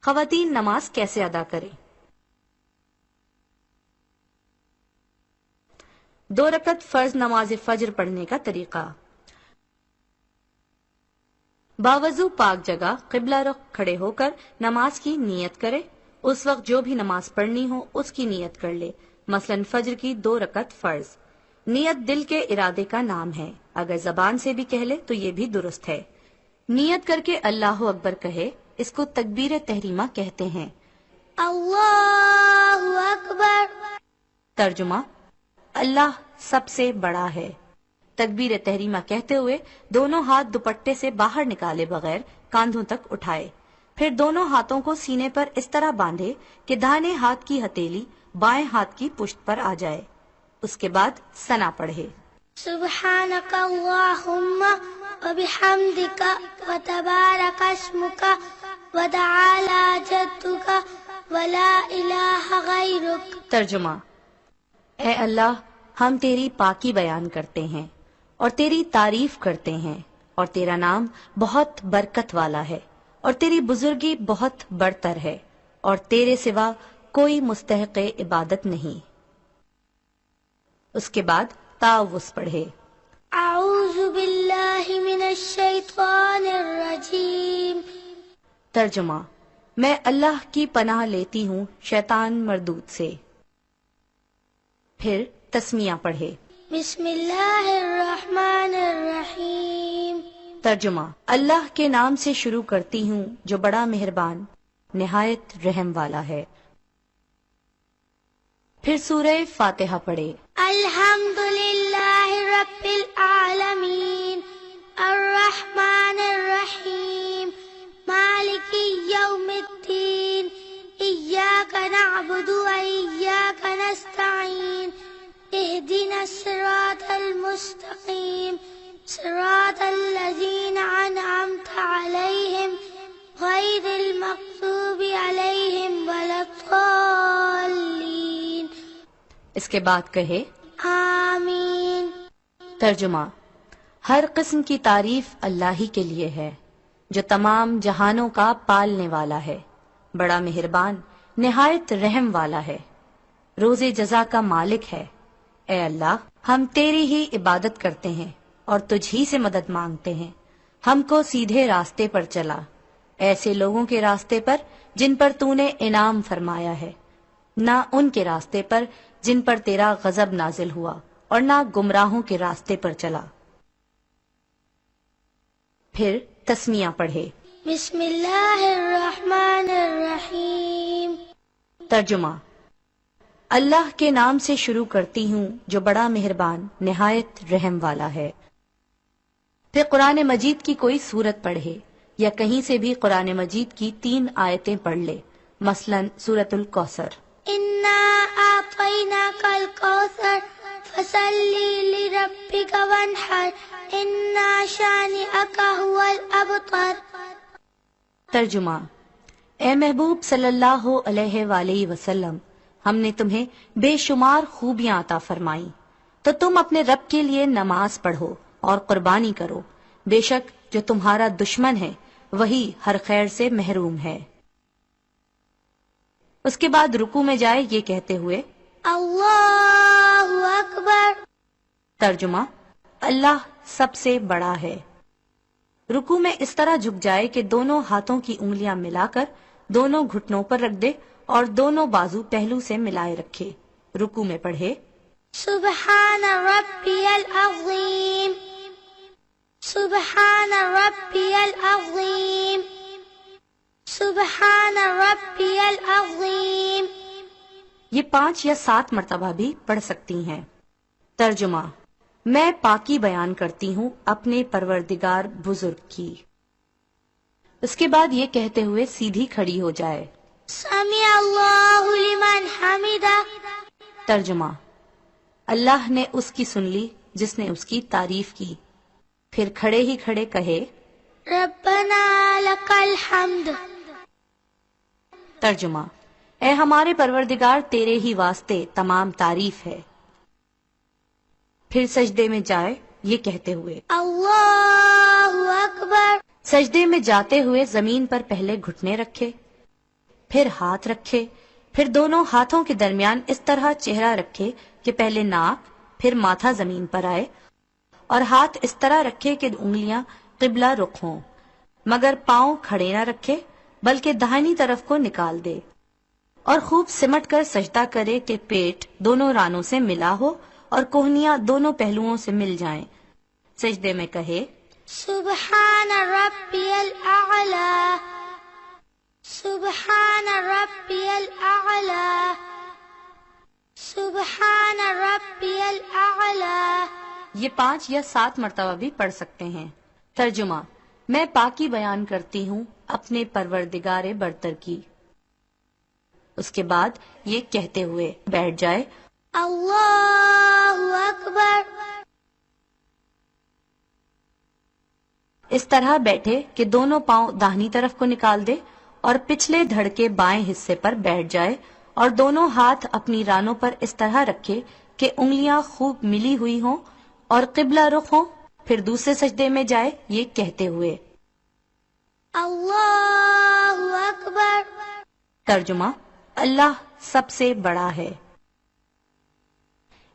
خواتین نماز کیسے ادا کریں؟ 2 رکعت فرض نماز فجر پڑھنے کا طریقہ۔ باوضو پاک جگہ قبلہ رخ کھڑے ہو کر نماز کی نیت کرے۔ اس وقت جو بھی نماز پڑھنی ہو اس کی نیت کر لے، مثلا فجر کی 2 رکعت فرض۔ نیت دل کے ارادے کا نام ہے، اگر زبان سے بھی کہہ لے تو یہ بھی درست ہے۔ نیت کر کے اللہ اکبر کہے، اس کو تکبیر تحریمہ کہتے ہیں۔ اللہ اکبر۔ ترجمہ: اللہ سب سے بڑا ہے۔ تکبیر تحریمہ کہتے ہوئے دونوں ہاتھ دوپٹے سے باہر نکالے بغیر کاندھوں تک اٹھائے، پھر دونوں ہاتھوں کو سینے پر اس طرح باندھے کہ داہنے ہاتھ کی ہتھیلی بائیں ہاتھ کی پشت پر آ جائے۔ اس کے بعد ثنا پڑھے۔ سبحانک اللہم وبحمدک وتبارک اسمک وتعالی جدک ولا الہ غیرک۔ ترجمہ: اے اللہ، ہم تیری پاکی بیان کرتے ہیں اور تیری تعریف کرتے ہیں، اور تیرا نام بہت برکت والا ہے، اور تیری بزرگی بہت برتر ہے، اور تیرے سوا کوئی مستحق عبادت نہیں۔ اس کے بعد تعوذ پڑھے۔ اعوذ باللہ من الشیطان الرجیم۔ ترجمہ: میں اللہ کی پناہ لیتی ہوں شیطان مردود سے۔ پھر تسمیہ پڑھے۔ بسم اللہ الرحمن الرحیم۔ ترجمہ: اللہ کے نام سے شروع کرتی ہوں جو بڑا مہربان نہایت رحم والا ہے۔ پھر سورہ فاتحہ پڑھے۔ الحمد للہ رب العالمین الرحمن الرحیم مالک یوم الدین ایاک نعبد و ایاک نستعین اہدنا الصراط المستقیم صراط الذین انعمت علیہم غیر المغضوب علیہم ولا الضالین۔ اس کے بعد کہے آمین۔ ترجمہ: ہر قسم کی تعریف اللہ ہی کے لیے ہے جو تمام جہانوں کا پالنے والا ہے، بڑا مہربان نہایت رحم والا ہے، روز جزا کا مالک ہے۔ اے اللہ، ہم تیری ہی عبادت کرتے ہیں اور تجھ ہی سے مدد مانگتے ہیں۔ ہم کو سیدھے راستے پر چلا، ایسے لوگوں کے راستے پر جن پر تو نے انعام فرمایا ہے، نہ ان کے راستے پر جن پر تیرا غضب نازل ہوا، اور نہ گمراہوں کے راستے پر چلا۔ پھر تسمیہ پڑھے۔ بسم اللہ الرحمن الرحیم۔ ترجمہ: اللہ کے نام سے شروع کرتی ہوں جو بڑا مہربان نہایت رحم والا ہے۔ پھر قرآن مجید کی کوئی سورت پڑھے یا کہیں سے بھی قرآن مجید کی 3 آیتیں پڑھ لے، مثلا سورۃ الکوثر۔ انا اعطیناک الکوثر فصلی لربک وانحر ان شانئک هو الابتر۔ ترجمہ: اے محبوب صلی اللہ علیہ وآلہ وسلم، ہم نے تمہیں بے شمار خوبیاں عطا فرمائیں، تو تم اپنے رب کے لیے نماز پڑھو اور قربانی کرو، بے شک جو تمہارا دشمن ہے وہی ہر خیر سے محروم ہے۔ اس کے بعد رکوع میں جائے یہ کہتے ہوئے اللہ اکبر۔ ترجمہ: اللہ سب سے بڑا ہے۔ رکوع میں اس طرح جھک جائے کہ دونوں ہاتھوں کی انگلیاں ملا کر دونوں گھٹنوں پر رکھ دے اور دونوں بازو پہلو سے ملائے رکھے۔ رکوع میں پڑھے سبحان ربی العظیم سبحان ربی العظیم سبحان ربی العظیم۔ یہ 5 یا 7 مرتبہ بھی پڑھ سکتی ہیں۔ ترجمہ: میں پاکی بیان کرتی ہوں اپنے پروردگار بزرگ کی۔ اس کے بعد یہ کہتے ہوئے سیدھی کھڑی ہو جائے۔ سمع اللہ لمن حمدہ۔ ترجمہ: اللہ نے اس کی سن لی جس نے اس کی تعریف کی۔ پھر کھڑے ہی کھڑے کہے ربنا لک الحمد۔ ترجمہ: اے ہمارے پروردگار، تیرے ہی واسطے تمام تعریف ہے۔ پھر سجدے میں جائے یہ کہتے ہوئے اللہ اکبر۔ سجدے میں جاتے ہوئے زمین پر پہلے گھٹنے رکھے، پھر ہاتھ رکھے، پھر دونوں ہاتھوں کے درمیان اس طرح چہرہ رکھے کہ پہلے ناک پھر ماتھا زمین پر آئے، اور ہاتھ اس طرح رکھے کہ انگلیاں قبلہ رخ ہوں، مگر پاؤں کھڑے نہ رکھے بلکہ داہنی طرف کو نکال دے، اور خوب سمٹ کر سجدہ کرے کہ پیٹ دونوں رانوں سے ملا ہو اور کوہنیاں دونوں پہلوؤں سے مل جائیں۔ سجدے میں کہے سبحان ربی الاعلی، سبحان ربی الاعلی، سبحان ربی الاعلی۔ یہ 5 یا 7 مرتبہ بھی پڑھ سکتے ہیں۔ ترجمہ: میں پاکی بیان کرتی ہوں اپنے پروردگار برتر کی۔ اس کے بعد یہ کہتے ہوئے بیٹھ جائے اللہ اکبر۔ اس طرح بیٹھے کہ دونوں پاؤں داہنی طرف کو نکال دے اور پچھلے دھڑ کے بائیں حصے پر بیٹھ جائے، اور دونوں ہاتھ اپنی رانوں پر اس طرح رکھے کہ انگلیاں خوب ملی ہوئی ہوں اور قبلہ رخ ہوں، پھر دوسرے سجدے میں جائے یہ کہتے ہوئے اللہ اکبر۔ ترجمہ: اللہ سب سے بڑا ہے۔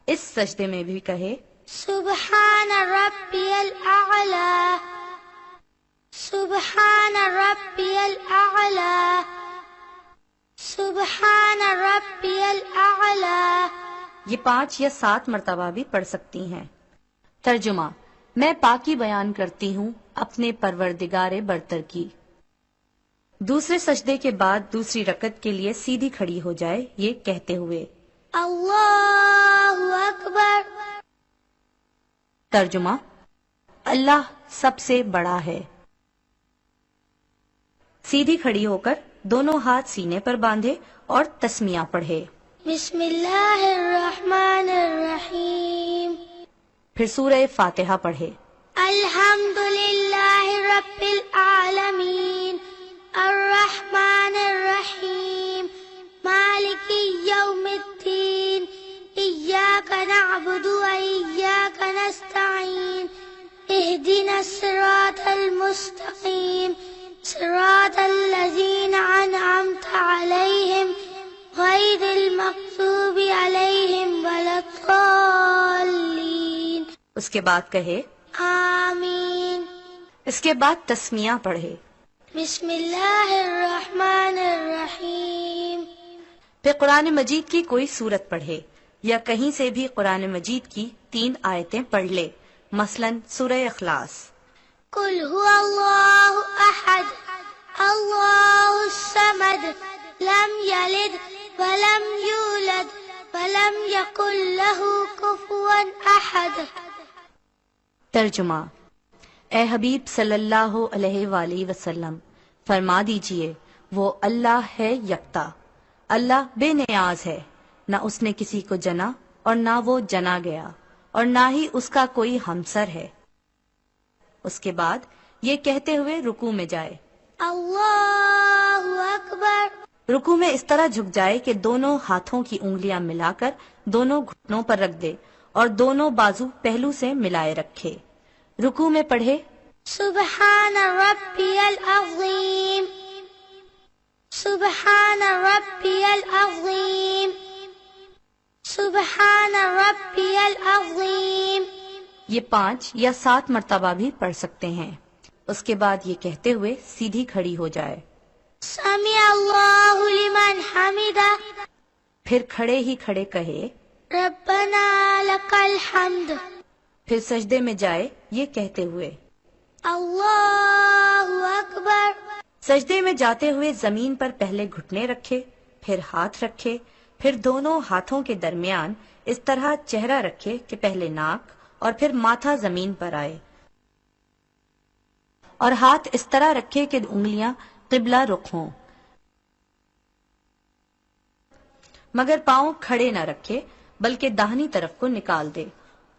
اس سجدے میں بھی کہے سبحان ربی الاعلی، سبحان ربی الاعلی، سبحان ربی الاعلی۔ یہ 5 یا 7 مرتبہ بھی پڑھ سکتی ہیں۔ ترجمہ: میں پاکی بیان کرتی ہوں اپنے پروردگار برتر کی۔ دوسرے سجدے کے بعد دوسری رکعت کے لیے سیدھی کھڑی ہو جائے یہ کہتے ہوئے اللہ اکبر۔ ترجمہ: اللہ سب سے بڑا ہے۔ سیدھی کھڑی ہو کر دونوں ہاتھ سینے پر باندھے اور تسمیہ پڑھے۔ بسم اللہ الرحمن الرحیم۔ پھر سورہ فاتحہ پڑھے۔ الحمد للہ رب العالمین، الرحمن الرحیم، مالک یوم الدین، ایاک نعبد و ایاک نستعین، اہدنا الصراط المستقیم، صراط الذین انعمت علیہم غیر المغضوب علیہم ولا الضالین۔ اس کے بعد کہے آمین۔ اس کے بعد تسمیہ پڑھے۔ بسم اللہ الرحمن الرحیم۔ پھر قرآن مجید کی کوئی سورت پڑھے یا کہیں سے بھی قرآن مجید کی 3 آیتیں پڑھ لے، مثلا سورہ اخلاص۔ قل هو اللہ احد اللہ الصمد لم یلد ولم یولد ولم یکن له کفوا احد۔ ترجمہ: اے حبیب صلی اللہ علیہ وآلہ وسلم فرما دیجئے وہ اللہ ہے یکتا، اللہ بے نیاز ہے، نہ اس نے کسی کو جنا اور نہ وہ جنا گیا، اور نہ ہی اس کا کوئی ہمسر ہے۔ اس کے بعد یہ کہتے ہوئے رکوع میں جائے اللہ اکبر۔ رکوع میں اس طرح جھک جائے کہ دونوں ہاتھوں کی انگلیاں ملا کر دونوں گھٹنوں پر رکھ دے اور دونوں بازو پہلو سے ملائے رکھے۔ رکوع میں پڑھے سبحان ربی العظیم، سبحان ربی العظیم، سبحان ربی العظیم۔ یہ 5 یا 7 مرتبہ بھی پڑھ سکتے ہیں۔ اس کے بعد یہ کہتے ہوئے سیدھی کھڑی ہو جائے۔ سمع اللہ لمن حمدہ۔ پھر کھڑے ہی کھڑے کہے ربنا لک الحمد۔ پھر سجدے میں جائے یہ کہتے ہوئے اللہ اکبر۔ سجدے میں جاتے ہوئے زمین پر پہلے گھٹنے رکھے، پھر ہاتھ رکھے، پھر دونوں ہاتھوں کے درمیان اس طرح چہرہ رکھے کہ پہلے ناک اور پھر ماتھا زمین پر آئے، اور ہاتھ اس طرح رکھے کہ انگلیاں قبلہ رخ ہوں، مگر پاؤں کھڑے نہ رکھے بلکہ داہنی طرف کو نکال دے،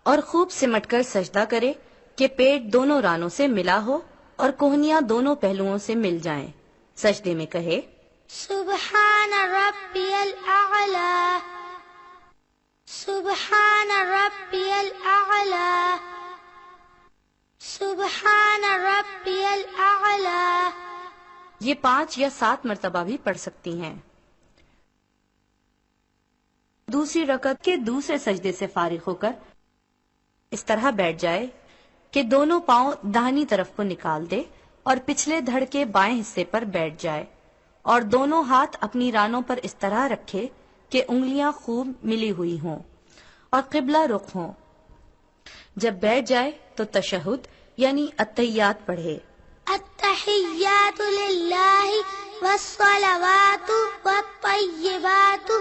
اور خوب سمٹ کر سجدہ کرے کہ پیٹ دونوں رانوں سے ملا ہو اور کوہنیاں دونوں پہلوؤں سے مل جائیں۔ سجدے میں کہے سبحان ربی الاعلی، سبحان ربی الاعلی، سبحان ربی الاعلی۔ یہ 5 یا 7 مرتبہ بھی پڑھ سکتی ہیں۔ دوسری رکعت کے دوسرے سجدے سے فارغ ہو کر اس طرح بیٹھ جائے کہ دونوں پاؤں داہنی طرف کو نکال دے اور پچھلے دھڑ کے بائیں حصے پر بیٹھ جائے، اور دونوں ہاتھ اپنی رانوں پر اس طرح رکھے کہ انگلیاں خوب ملی ہوئی ہوں اور قبلہ رخ ہوں۔ جب بیٹھ جائے تو تشہد یعنی التحیات پڑھے۔ التحیات للہ والصلوات والطیبات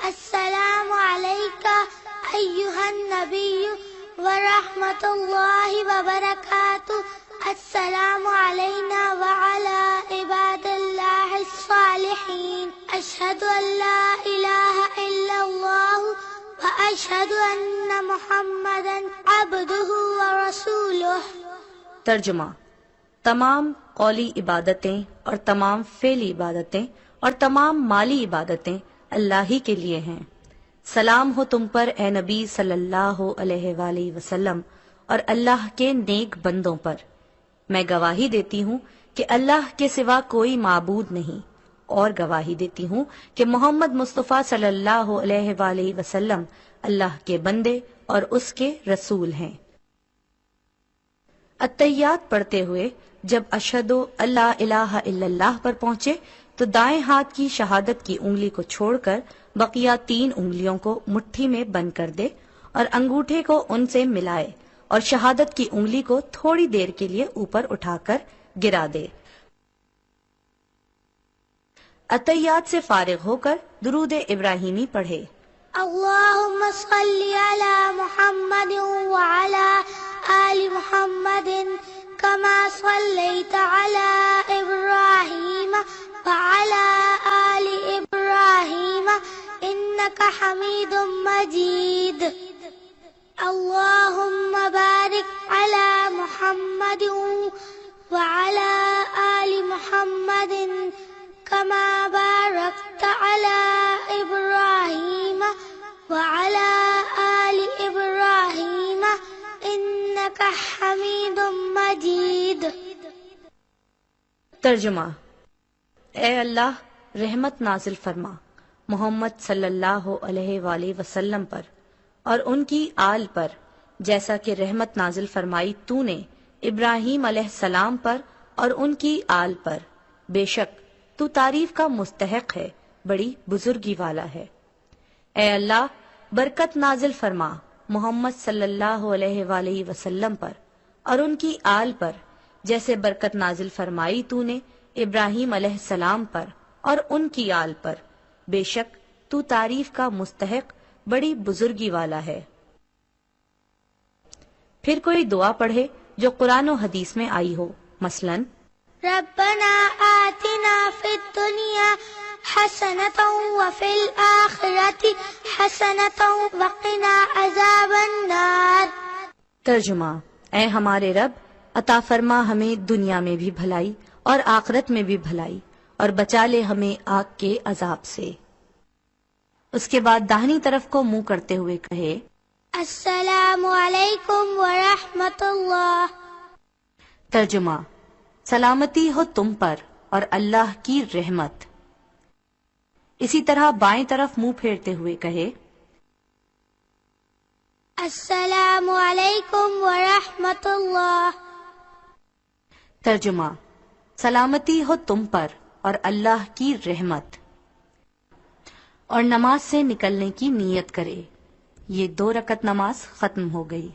السلام علیکہ ایہا النبی ورحمۃ اللہ وبرکاتہ السلام علینا وعلی عباد اللہ الصالحین اشہد ان لا الہ الا اللہ واشہد ان محمدا عبدہ ورسولہ۔ ترجمہ: تمام قولی عبادتیں اور تمام فعلی عبادتیں اور تمام مالی عبادتیں اللہ ہی کے لیے ہیں۔ سلام ہو تم پر اے نبی صلی اللہ علیہ وآلہ وسلم اور اللہ کے نیک بندوں پر۔ میں گواہی دیتی ہوں کہ اللہ کے سوا کوئی معبود نہیں، اور گواہی دیتی ہوں کہ محمد مصطفیٰ صلی اللہ علیہ وآلہ وسلم اللہ کے بندے اور اس کے رسول ہیں۔ التحیات پڑھتے ہوئے جب اشہد اللہ الہ الا اللہ پر پہنچے تو دائیں ہاتھ کی شہادت کی انگلی کو چھوڑ کر بقیہ 3 انگلیوں کو مٹھی میں بند کر دے اور انگوٹھے کو ان سے ملائے اور شہادت کی انگلی کو تھوڑی دیر کے لیے اوپر اٹھا کر گرا دے۔ التحیات سے فارغ ہو کر درود ابراہیمی پڑھے۔ اللہم صلی علی محمد وعلی آل محمد کما صلیت علی ابراہیم وعلی آل ابراہیم انک حمید مجید۔ اللہم بارک علی محمد وعلی آل محمد کما بارکت علی ابراہیم وعلی آل ابراہیم انک حمید مجید۔ ترجمہ: اے اللہ رحمت نازل فرما محمد صلی اللہ علیہ وآلہ وسلم پر اور ان کی آل پر، جیسا کہ رحمت نازل فرمائی تو نے ابراہیم علیہ السلام پر اور ان کی آل پر۔ بے شک تو تعریف کا مستحق ہے، بڑی بزرگی والا ہے۔ اے اللہ برکت نازل فرما محمد صلی اللہ علیہ وآلہ وسلم پر اور ان کی آل پر، جیسے برکت نازل فرمائی تو نے ابراہیم علیہ السلام پر اور ان کی آل پر۔ بے شک تو تعریف کا مستحق بڑی بزرگی والا ہے۔ پھر کوئی دعا پڑھے جو قرآن و حدیث میں آئی ہو، مثلاً ربنا آتنا فی الدنیا حسنۃ وفی الآخرۃ حسنۃ وقنا عذاب النار۔ ترجمہ: اے ہمارے رب عطا فرما ہمیں دنیا میں بھی بھلائی اور آخرت میں بھی بھلائی، اور بچا لے ہمیں آگ کے عذاب سے۔ اس کے بعد داہنی طرف کو منہ کرتے ہوئے کہے السلام علیکم ورحمۃ اللہ۔ ترجمہ: سلامتی ہو تم پر اور اللہ کی رحمت۔ اسی طرح بائیں طرف منہ پھیرتے ہوئے کہے السلام علیکم ورحمۃ اللہ۔ ترجمہ: سلامتی ہو تم پر اور اللہ کی رحمت، اور نماز سے نکلنے کی نیت کرے۔ یہ 2 رکعت نماز ختم ہو گئی۔